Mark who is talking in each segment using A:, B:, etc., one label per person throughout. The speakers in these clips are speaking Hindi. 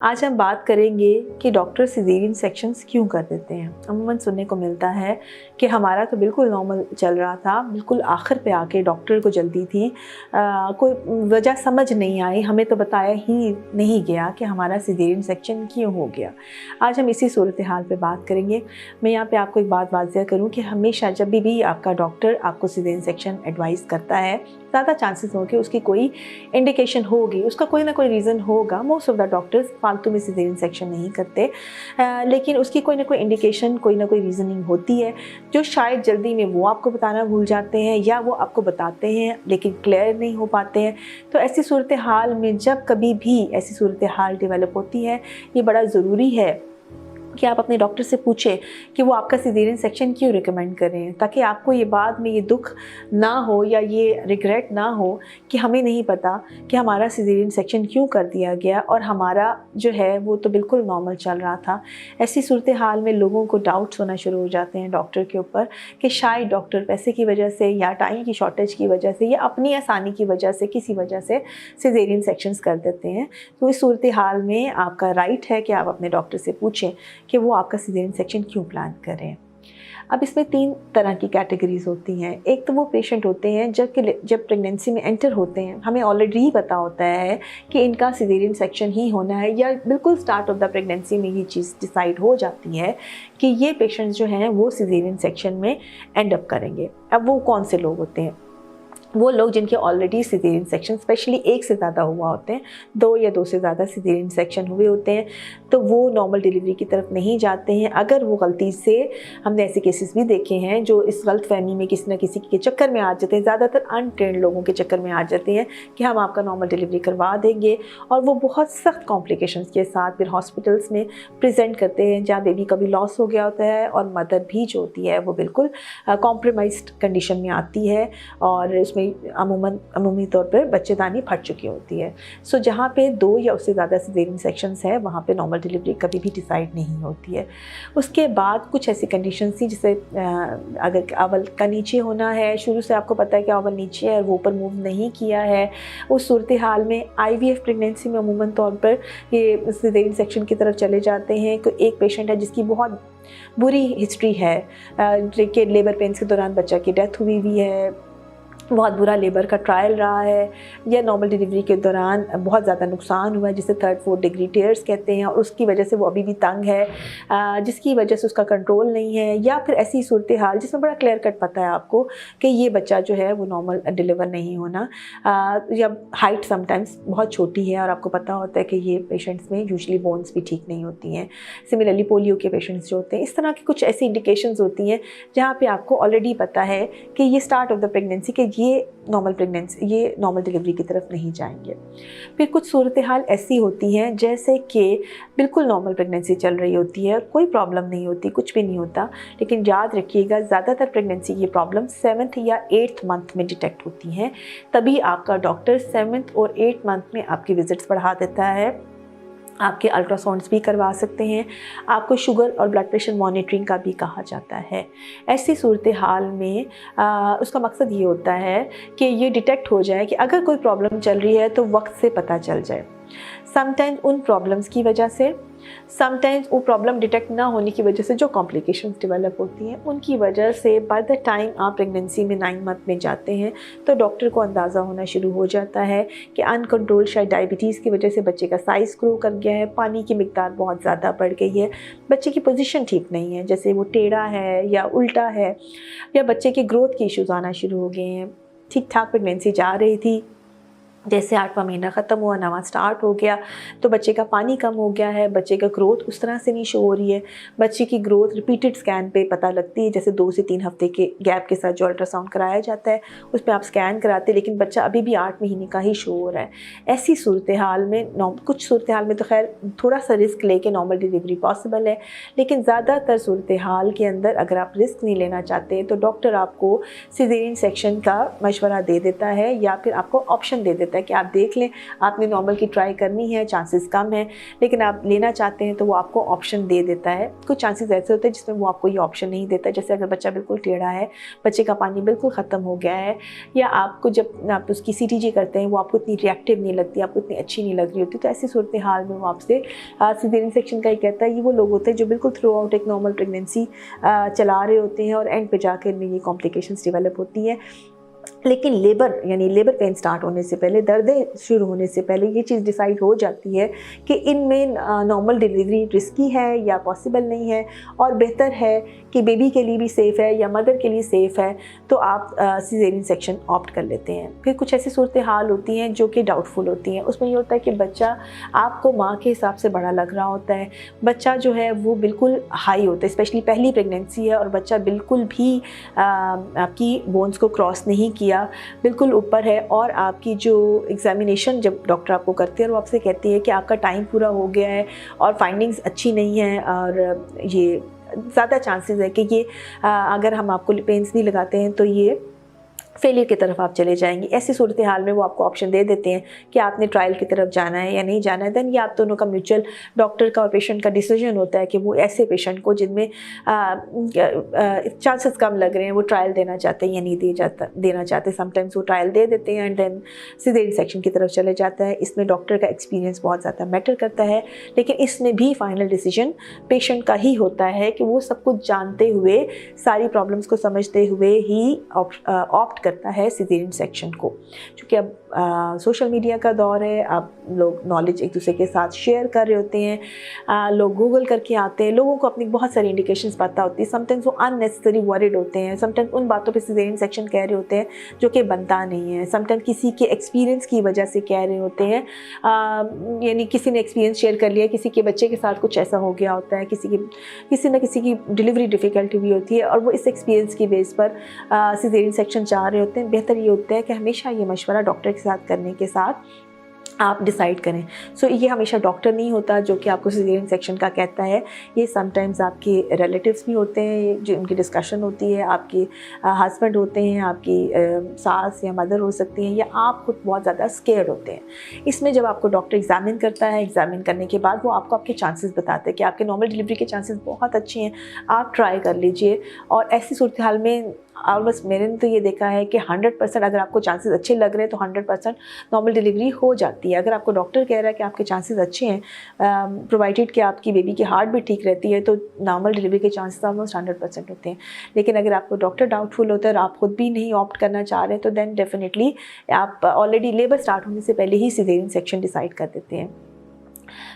A: आज हम बात करेंगे कि डॉक्टर सिजेरियन सेक्शंस क्यों कर देते हैं। अमूमन सुनने को मिलता है कि हमारा तो बिल्कुल नॉर्मल चल रहा था, बिल्कुल आखिर पे आके डॉक्टर को जल्दी थी, कोई वजह समझ नहीं आई, हमें तो बताया ही नहीं गया कि हमारा सिजेरियन सेक्शन क्यों हो गया। आज हम इसी सूरत हाल पे बात करेंगे। मैं यहाँ पे आपको एक बात वाज़ेह करूँ कि हमेशा जब भी आपका डॉक्टर आपको सिजेरियन सेक्शन एडवाइस करता है, ज़्यादा चांसेस हो कि उसकी कोई इंडिकेशन होगी, उसका कोई ना कोई रीज़न होगा। मोस्ट ऑफ द डॉक्टर्स फालतू में सिजेरियन सेक्शन नहीं करते, लेकिन उसकी कोई ना कोई इंडिकेशन, कोई ना कोई रीज़निंग होती है जो शायद जल्दी में वो आपको बताना भूल जाते हैं या वो आपको बताते हैं लेकिन क्लियर नहीं हो पाते हैं। तो ऐसी सूरत हाल में जब कभी भी ऐसी सूरत हाल डेवलप होती है, ये बड़ा ज़रूरी है कि आप अपने डॉक्टर से पूछें कि वो आपका सिजेरियन सेक्शन क्यों रिकमेंड कर रहे हैं, ताकि आपको ये बाद में ये दुख ना हो या ये रिग्रेट ना हो कि हमें नहीं पता कि हमारा सिजेरियन सेक्शन क्यों कर दिया गया और हमारा जो है वो तो बिल्कुल नॉर्मल चल रहा था। ऐसी सूरत हाल में लोगों को डाउट्स होना शुरू हो जाते हैं डॉक्टर के ऊपर कि शायद डॉक्टर पैसे की वजह से या टाइम की शॉर्टेज की वजह से या अपनी आसानी की वजह से किसी वजह से सिजेरियन सेक्शंस कर देते हैं। तो इस सूरत हाल में आपका राइट है कि आप अपने डॉक्टर से पूछें कि वो आपका सिजेरियन सेक्शन क्यों प्लान कर रहे हैं। अब इसमें 3 तरह की कैटेगरीज होती हैं। एक तो वो पेशेंट होते हैं जब प्रेगनेंसी में एंटर होते हैं, हमें ऑलरेडी ही पता होता है कि इनका सिजेरियन सेक्शन ही होना है, या बिल्कुल स्टार्ट ऑफ द प्रेगनेंसी में ये चीज़ डिसाइड हो जाती है कि ये पेशेंट्स जो हैं वो सिजेरियन सेक्शन में एंड अप करेंगे। अब वो कौन से लोग होते हैं? वो लोग जिनके ऑलरेडी सिजेरियन सेक्शन स्पेशली एक से ज़्यादा हुआ होते हैं, 2 या 2 से ज़्यादा सिजेरियन सेक्शन हुए होते हैं, तो वो नॉर्मल डिलीवरी की तरफ नहीं जाते हैं। अगर वो गलती से, हमने ऐसे केसेस भी देखे हैं जो इस गलतफहमी में किसी न किसी के चक्कर में आ जाते हैं, ज़्यादातर अनट्रेन्ड लोगों के चक्कर में आ जाते हैं कि हम आपका नॉर्मल डिलीवरी करवा देंगे, और वो बहुत सख्त कॉम्प्लिकेशंस के साथ फिर हॉस्पिटल्स में प्रेजेंट करते हैं जहाँ बेबी का भी लॉस हो गया होता है और मदर भी जो होती है वो बिल्कुल कॉम्प्रोमाइज्ड कंडीशन में आती है और उसमें अमूमी तौर पर बच्चेदानी फट चुकी होती है। सो जहाँ पे 2 या उससे ज़्यादा सिजेरियन सेक्शंस है, वहाँ पे नॉर्मल डिलीवरी कभी भी डिसाइड नहीं होती है। उसके बाद कुछ ऐसी कंडीशन थी जिसे अगर अवल का नीचे होना है, शुरू से आपको पता है कि अवल नीचे है और वो ऊपर मूव नहीं किया है, उस सूरत हाल में IVF प्रेगनेंसी में अमूमन तौर पर ये सिजेरियन सेक्शन की तरफ चले जाते हैं। एक पेशेंट है जिसकी बहुत बुरी हिस्ट्री है कि लेबर पेन्स के दौरान बच्चा की डेथ हुई हुई है, बहुत बुरा लेबर का ट्रायल रहा है, या नॉर्मल डिलीवरी के दौरान बहुत ज़्यादा नुकसान हुआ है जिसे 3rd-4th डिग्री टेयर्स कहते हैं, और उसकी वजह से वो अभी भी तंग है, जिसकी वजह से उसका कंट्रोल नहीं है, या फिर ऐसी सूरत हाल जिसमें बड़ा क्लियर कट पता है आपको कि ये बच्चा जो है वो नॉर्मल डिलीवर नहीं होना, या हाइट समटाइम्स बहुत छोटी है और आपको पता होता है कि ये पेशेंट्स में यूजली बोन्स भी ठीक नहीं होती हैं। सिमिलरली पोलियो के पेशेंट्स जो होते हैं, इस तरह की कुछ ऐसी इंडिकेशंस होती हैं जहाँ पे आपको ऑलरेडी पता है कि ये स्टार्ट ऑफ द प्रेगनेंसी के ये नॉर्मल डिलीवरी की तरफ नहीं जाएंगे। फिर कुछ सूरत हाल ऐसी होती हैं जैसे कि बिल्कुल नॉर्मल प्रेगनेंसी चल रही होती है, कोई प्रॉब्लम नहीं होती, कुछ भी नहीं होता, लेकिन याद रखिएगा ज़्यादातर प्रेगनेंसी की प्रॉब्लम 7th या 8th मंथ में डिटेक्ट होती हैं। तभी आपका डॉक्टर 7th और 8th मंथ में आपकी विजिट्स बढ़ा देता है, आपके अल्ट्रासाउंड्स भी करवा सकते हैं, आपको शुगर और ब्लड प्रेशर मॉनिटरिंग का भी कहा जाता है। ऐसी सूरत हाल में उसका मकसद ये होता है कि ये डिटेक्ट हो जाए कि अगर कोई प्रॉब्लम चल रही है तो वक्त से पता चल जाए। समटाइम्स उन प्रॉब्लम्स की वजह से, समटाइम्स वो प्रॉब्लम डिटेक्ट ना होने की वजह से जो कॉम्प्लिकेशंस डेवलप होती हैं उनकी वजह से बाय द टाइम आप प्रेगनेंसी में 9 मंथ में जाते हैं तो डॉक्टर को अंदाज़ा होना शुरू हो जाता है कि अनकंट्रोल शायद डायबिटीज़ की वजह से बच्चे का साइज़ ग्रो कर गया है, पानी की मिकदार बहुत ज़्यादा बढ़ गई है, बच्चे की पोजीशन ठीक नहीं है, जैसे वो टेढ़ा है या उल्टा है, या बच्चे के ग्रोथ के इश्यूज़ आना शुरू हो गए हैं। ठीक ठाक प्रेगनेंसी जा रही थी, जैसे 8वां महीना ख़त्म हुआ, 9वां स्टार्ट हो गया तो बच्चे का पानी कम हो गया है, बच्चे का ग्रोथ उस तरह से नहीं शो हो रही है। बच्चे की ग्रोथ रिपीटेड स्कैन पे पता लगती है, जैसे 2 से 3 हफ्ते के गैप के साथ जो अल्ट्रासाउंड कराया जाता है उस पर आप स्कैन कराते हैं, लेकिन बच्चा अभी भी 8 महीने का ही शो हो रहा है। ऐसी सूरत हाल में कुछ सूरत हाल में तो खैर थोड़ा सा रिस्क लेके नॉर्मल डिलीवरी पॉसिबल है, लेकिन ज़्यादातर सूरत हाल के अंदर अगर आप रिस्क नहीं लेना चाहते तो डॉक्टर आपको सिजेरियन सेक्शन का मशवरा दे देता है या फिर आपको ऑप्शन दे देता है देता है कि आप देख लें, आपने नॉर्मल की ट्राई करनी है, चांसेस कम है, लेकिन आप लेना चाहते हैं तो वो आपको ऑप्शन दे देता है। कुछ चांसेस ऐसे होते हैं जिसमें वो आपको ये ऑप्शन नहीं देता, जैसे अगर बच्चा बिल्कुल टेढ़ा है, बच्चे का पानी बिल्कुल ख़त्म हो गया है, या आपको जब आप उसकी CTG करते हैं वो आपको इतनी रिएक्टिव नहीं लगती, आपको इतनी अच्छी नहीं लग रही होती, तो ऐसी सूरत हाल में वो आपसे सिजेरियन सेक्शन का ही कहता है। ये वो लोग होते हैं जो बिल्कुल थ्रू आउट एक नॉर्मल प्रेगनेंसी चला रहे होते हैं और एंड पे जाकर इनमें ये कॉम्प्लिकेशंस डेवलप होती हैं। लेकिन लेबर पेन स्टार्ट होने से पहले, दर्दें शुरू होने से पहले ये चीज़ डिसाइड हो जाती है कि इनमें नॉर्मल डिलीवरी रिस्की है या पॉसिबल नहीं है, और बेहतर है कि बेबी के लिए भी सेफ़ है या मदर के लिए सेफ़ है, तो आप सिजेरियन सेक्शन ऑप्ट कर लेते हैं। फिर कुछ ऐसी सूरत हाल होती हैं जो कि डाउटफुल होती हैं। उसमें ये होता है कि बच्चा आपको माँ के हिसाब से बड़ा लग रहा होता है, बच्चा जो है वो बिल्कुल हाई होता है, स्पेशली पहली प्रेगनेंसी है और बच्चा बिल्कुल भी आपकी बोन्स को क्रॉस नहीं किया, बिल्कुल ऊपर है, और आपकी जो एग्जामिनेशन जब डॉक्टर आपको करती है और वो आपसे कहती है कि आपका टाइम पूरा हो गया है और फाइंडिंग्स अच्छी नहीं है, और ये ज़्यादा चांसेस है कि ये अगर हम आपको पेंस नहीं लगाते हैं तो ये फेलियर की तरफ आप चले जाएंगे। ऐसी सूरत हाल में वो आपको ऑप्शन दे देते हैं कि आपने ट्रायल की तरफ जाना है या नहीं जाना है। देन ये आप दोनों का म्यूचुअल, डॉक्टर का और पेशेंट का डिसीजन होता है कि वो ऐसे पेशेंट को जिनमें चांसेस कम लग रहे हैं वो ट्रायल देना चाहते हैं या नहीं देना चाहते। समटाइम्स वो ट्रायल दे देते हैं एंड देन सिजेरियन सेक्शन की तरफ चले जाता है। इसमें डॉक्टर का एक्सपीरियंस बहुत ज़्यादा मैटर करता है, लेकिन इसमें भी फाइनल डिसीजन पेशेंट का ही होता है कि वो सब कुछ जानते हुए, सारी प्रॉब्लम्स को समझते हुए ही ऑप्ट करता है सिजेरियन सेक्शन को। क्योंकि अब सोशल मीडिया का दौर है, अब लोग नॉलेज एक दूसरे के साथ शेयर कर रहे होते हैं, लोग गूगल करके आते हैं, लोगों को अपनी बहुत सारी इंडिकेशंस पता होती है। समटाइम्स वो अननेसेसरी वरीड होते हैं, समटाइम्स उन बातों पे सिजेरियन सेक्शन कह रहे होते हैं जो कि बनता नहीं है, समटाइम्स किसी के एक्सपीरियंस की वजह से कह रहे होते हैं, यानी किसी ने एक्सपीरियंस शेयर कर लिया, किसी के बच्चे के साथ कुछ ऐसा हो गया होता है, किसी न किसी की डिलीवरी डिफ़िकल्टी हुई होती है और वो इस एक्सपीरियंस की बेस पर सिजेरियन सेक्शन चाह रहे होते हैं। बेहतर ये होता है कि हमेशा ये मशवरा डॉक्टर के साथ करने के साथ आप डिसाइड करें। ये हमेशा डॉक्टर नहीं होता जो कि आपको सिजेरियन सेक्शन का कहता है, ये समटाइम्स आपके रिलेटिव्स भी होते हैं जो उनकी डिस्कशन होती है, आपके हस्बैंड होते हैं, आपकी सास या मदर हो सकती हैं, या आप खुद बहुत ज़्यादा स्केयर्ड होते हैं। इसमें जब आपको डॉक्टर एग्जामिन करता है, एग्जामिन करने के बाद वो आपको आपके चांसेस बताते हैं कि आपके नॉर्मल डिलीवरी के चांसेस बहुत अच्छे हैं, आप ट्राई कर लीजिए। और ऐसी सूरत हाल में बस मैंने तो ये देखा है कि 100% अगर आपको चांसेस अच्छे लग रहे हैं तो 100% नॉर्मल डिलीवरी हो जाती है। अगर आपको डॉक्टर कह रहा है कि आपके चांसेस अच्छे हैं, प्रोवाइडेड कि आपकी बेबी की हार्ट भी ठीक रहती है, तो नॉर्मल डिलीवरी के चांसेस ऑलमोस्ट 100% होते हैं। लेकिन अगर आपको डॉक्टर डाउटफुल होता है और आप खुद भी नहीं ऑप्ट करना चाह रहे हैं तो देन डेफिनेटली आप ऑलरेडी लेबर स्टार्ट होने से पहले ही सिजेरियन सेक्शन डिसाइड कर देते हैं।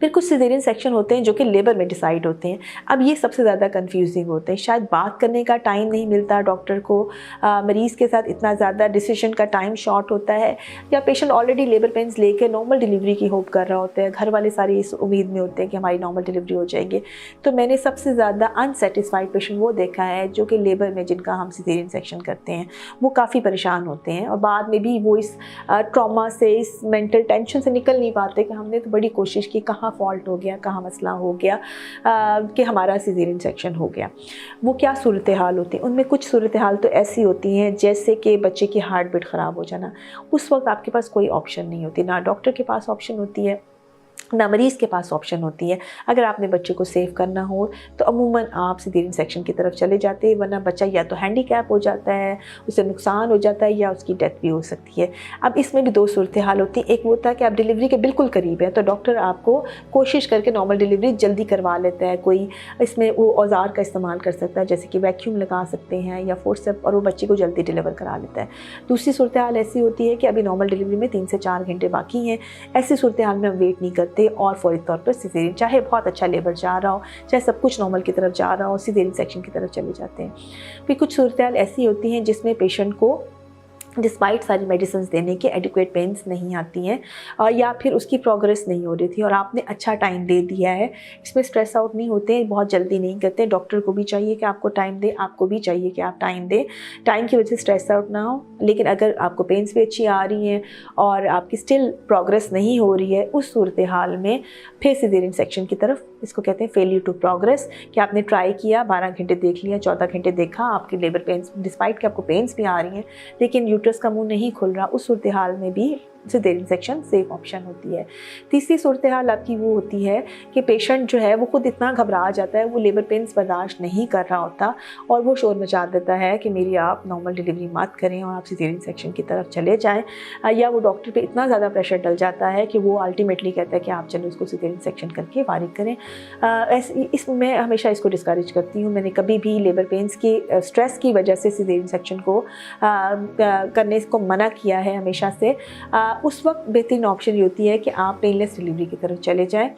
A: फिर कुछ सिजेरियन सेक्शन होते हैं जो कि लेबर में डिसाइड होते हैं। अब ये सबसे ज़्यादा कंफ्यूजिंग होते हैं, शायद बात करने का टाइम नहीं मिलता डॉक्टर को, मरीज़ के साथ इतना ज़्यादा डिसीजन का टाइम शॉर्ट होता है, या पेशेंट ऑलरेडी लेबर पेन्स लेकर नॉर्मल डिलीवरी की होप कर रहा होता है, घर वाले सारी इस उम्मीद में होते हैं कि हमारी नॉर्मल डिलीवरी हो जाएगी। तो मैंने सबसे ज़्यादा अनसेटिस्फाइड पेशेंट वो देखा है जो कि लेबर में, जिनका हम सिजेरियन सेक्शन करते हैं, वो काफ़ी परेशान होते हैं और बाद में भी वो इस ट्रॉमा से, इस मेंटल टेंशन से निकल नहीं पाते कि हमने तो बड़ी कोशिश की, कहाँ फॉल्ट हो गया, कहाँ मसला हो गया कि हमारा सिजेरियन सेक्शन हो गया। वो क्या सूरत हाल होती है, उनमें कुछ सूरत हाल तो ऐसी होती हैं जैसे कि बच्चे की हार्ट बीट ख़राब हो जाना। उस वक्त आपके पास कोई ऑप्शन नहीं होती, ना डॉक्टर के पास ऑप्शन होती है, ना मरीज़ के पास ऑप्शन होती है। अगर आपने बच्चे को सेव करना हो तो अमूमन आप सिजेरियन सेक्शन की तरफ चले जाते हैं, वरना बच्चा या तो हैंडीकैप हो जाता है, उसे नुकसान हो जाता है, या उसकी डेथ भी हो सकती है। अब इसमें भी दो सूरत हाल होती है। एक वो होता है कि आप डिलीवरी के बिल्कुल करीब हैं तो डॉक्टर आपको कोशिश करके नॉर्मल डिलीवरी जल्दी करवा लेता है। कोई इसमें वो औजार का इस्तेमाल कर सकता है, जैसे कि वैक्यूम लगा सकते हैं या फोर्सेप, और वो बच्चे को जल्दी डिलीवर करा लेता है। दूसरी सूरत हाल ऐसी होती है कि अभी नॉर्मल डिलीवरी में 3 से 4 घंटे बाकी हैं। ऐसी सूरत हाल में हम वेट नहीं करते और फौरी तौर पर सिजेरियन, चाहे बहुत अच्छा लेबर जा रहा हो, चाहे सब कुछ नॉर्मल की तरफ जा रहा हो, सिजेरियन सेक्शन की तरफ चले जाते हैं। फिर कुछ सूरत ऐसी होती हैं जिसमें पेशेंट को डिस्पाइट सारी मेडिसिन देने के एडिक्वेट पेन्स नहीं आती हैं, या फिर उसकी प्रोग्रेस नहीं हो रही थी और आपने अच्छा टाइम दे दिया है। इसमें स्ट्रेस आउट नहीं होते, बहुत जल्दी नहीं करते। डॉक्टर को भी चाहिए कि आपको टाइम दे, आपको भी चाहिए कि आप टाइम दें, टाइम की वजह से स्ट्रेस आउट ना हो। लेकिन अगर आपको पेन्स भी अच्छी आ रही हैं और आपकी स्टिल प्रोग्रेस नहीं हो रही है, उस सूरत हाल में फिर सिजेरियन सेक्शन की तरफ, इसको कहते हैं फेलियर टू प्रोग्रेस, कि आपने ट्राई किया, 12 घंटे देख लिया, 14 घंटे देखा, आपकी लेबर पेन्स, डिस्पाइट कि आपको पेन्स भी आ रही हैं लेकिन यूट्रस का मुंह नहीं खुल रहा, उस सूरत हाल में भी सिजेरियन सेक्शन सेफ ऑप्शन होती है। तीसरी सूरत हाल आपकी वो होती है कि पेशेंट जो है वो खुद इतना घबरा जाता है, वो लेबर पेन्स बर्दाश्त नहीं कर रहा होता और वो शोर मचा देता है कि मेरी आप नॉर्मल डिलीवरी मत करें और आप सिजेरियन सेक्शन की तरफ चले जाएँ, या वो डॉक्टर पे इतना ज़्यादा प्रेशर डल जाता है कि वो अल्टीमेटली कहता है कि आप चलो उसको सिजेरियन सेक्शन करके फारिग करें। मैं हमेशा इसको डिस्करेज करती हूँ। मैंने कभी भी लेबर पेन्स की स्ट्रेस की वजह से सिजेरियन सेक्शन को करने को मना किया है हमेशा से। उस वक्त बेहतरीन ऑप्शन ये होती है कि आप पेनलेस डिलीवरी की तरफ चले जाएं।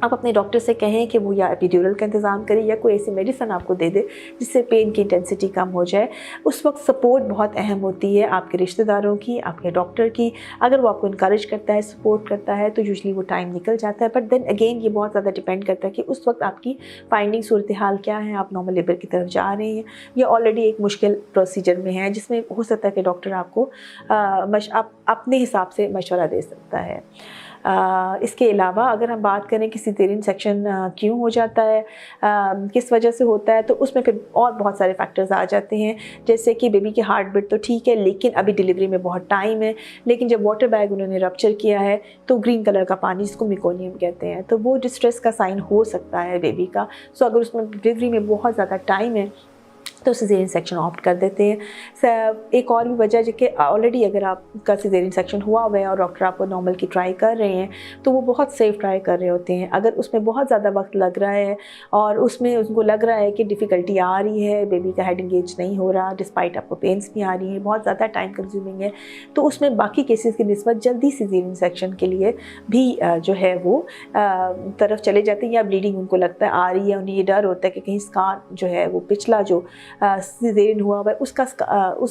A: आप अपने डॉक्टर से कहें कि वो या एपिड्यूरल का इंतज़ाम करे या कोई ऐसी मेडिसिन आपको दे दे जिससे पेन की इंटेंसिटी कम हो जाए। उस वक्त सपोर्ट बहुत अहम होती है, आपके रिश्तेदारों की, आपके डॉक्टर की। अगर वो आपको इनकरेज करता है, सपोर्ट करता है, तो यूजली वो टाइम निकल जाता है। बट देन अगेन ये बहुत ज़्यादा डिपेंड करता है कि उस वक्त आपकी फाइंडिंग सूरत हाल क्या है, आप नॉर्मल लेबर की तरफ जा रहे हैं या ऑलरेडी एक मुश्किल प्रोसीजर में है जिसमें हो सकता है कि डॉक्टर आपको अपने हिसाब से मशवरा दे सकता है। इसके अलावा अगर हम बात करें कि सिजेरियन सेक्शन क्यों हो जाता है, किस वजह से होता है, तो उसमें फिर और बहुत सारे फैक्टर्स आ जाते हैं। जैसे कि बेबी की हार्ट बीट तो ठीक है, लेकिन अभी डिलीवरी में बहुत टाइम है, लेकिन जब वाटर बैग उन्होंने रप्चर किया है तो ग्रीन कलर का पानी, जिसको मिकोनियम कहते हैं, तो वो डिस्ट्रेस का साइन हो सकता है बेबी का। सो अगर उसमें डिलीवरी में बहुत ज़्यादा टाइम है तो सिजेरियन सेक्शन ऑप्ट कर देते हैं। एक और भी वजह है कि ऑलरेडी अगर आपका सिजेरियन सेक्शन हुआ हुआ है और डॉक्टर आपको नॉर्मल की ट्राई कर रहे हैं तो वो बहुत सेफ ट्राई कर रहे होते हैं। अगर उसमें बहुत ज़्यादा वक्त लग रहा है और उसमें उनको लग रहा है कि डिफ़िकल्टी आ रही है, बेबी का हेड इंगेज नहीं हो रहा, डिस्पाइट आपको पेन्स भी आ रही है, बहुत ज़्यादा टाइम कंज्यूमिंग है, तो उसमें बाकी केसेस की निस्बत जल्दी सिजेरियन सेक्शन के लिए भी जो है वो तरफ चले जाते हैं। या ब्लीडिंग उनको लगता है आ रही है, उन्हें ये डर होता है कि कहीं स्कार जो है वो पिछला जो सिजेरियन हुआ हुआ है उसका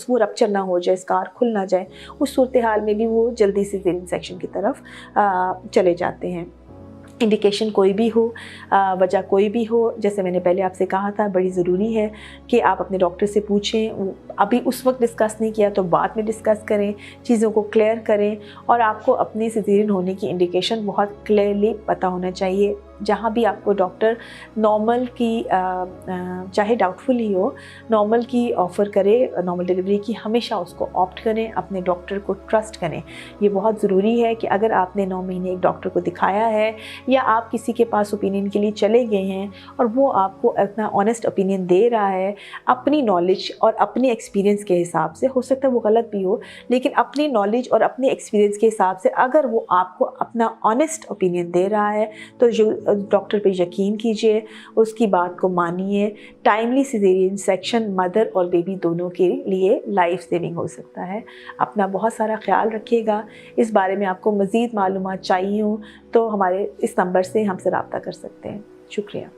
A: वो रप्चर ना हो जाए, स्कार खुल ना जाए। उस सूरत हाल में भी वो जल्दी सिजेरियन सेक्शन की तरफ चले जाते हैं। इंडिकेशन कोई भी हो, वजह कोई भी हो, जैसे मैंने पहले आपसे कहा था, बड़ी ज़रूरी है कि आप अपने डॉक्टर से पूछें। अभी उस वक्त डिस्कस नहीं किया तो बाद में डिस्कस करें, चीज़ों को क्लियर करें। और आपको अपने सिजेरियन होने की इंडिकेशन बहुत क्लियरली पता होना चाहिए। जहाँ भी आपको डॉक्टर नॉर्मल की चाहे डाउटफुल ही हो, नॉर्मल की ऑफ़र करे, नॉर्मल डिलीवरी की, हमेशा उसको ऑप्ट करें, अपने डॉक्टर को ट्रस्ट करें। ये बहुत ज़रूरी है कि अगर आपने 9 महीने एक डॉक्टर को दिखाया है या आप किसी के पास ओपिनियन के लिए चले गए हैं और वो आपको अपना ऑनेस्ट ओपिनियन दे रहा है अपनी नॉलेज और अपने एक्सपीरियंस के हिसाब से, हो सकता है वो गलत भी हो, लेकिन अपनी नॉलेज और अपने एक्सपीरियंस के हिसाब से अगर वो आपको अपना ऑनेस्ट ओपिनियन दे रहा है तो जो डॉक्टर पे यकीन कीजिए, उसकी बात को मानिए। टाइमली सिजेरियन सेक्शन मदर और बेबी दोनों के लिए लाइफ सेविंग हो सकता है। अपना बहुत सारा ख्याल रखिएगा। इस बारे में आपको मज़ीद मालूमात चाहिए हो तो हमारे इस नंबर से हमसे रब्ता कर सकते हैं। शुक्रिया।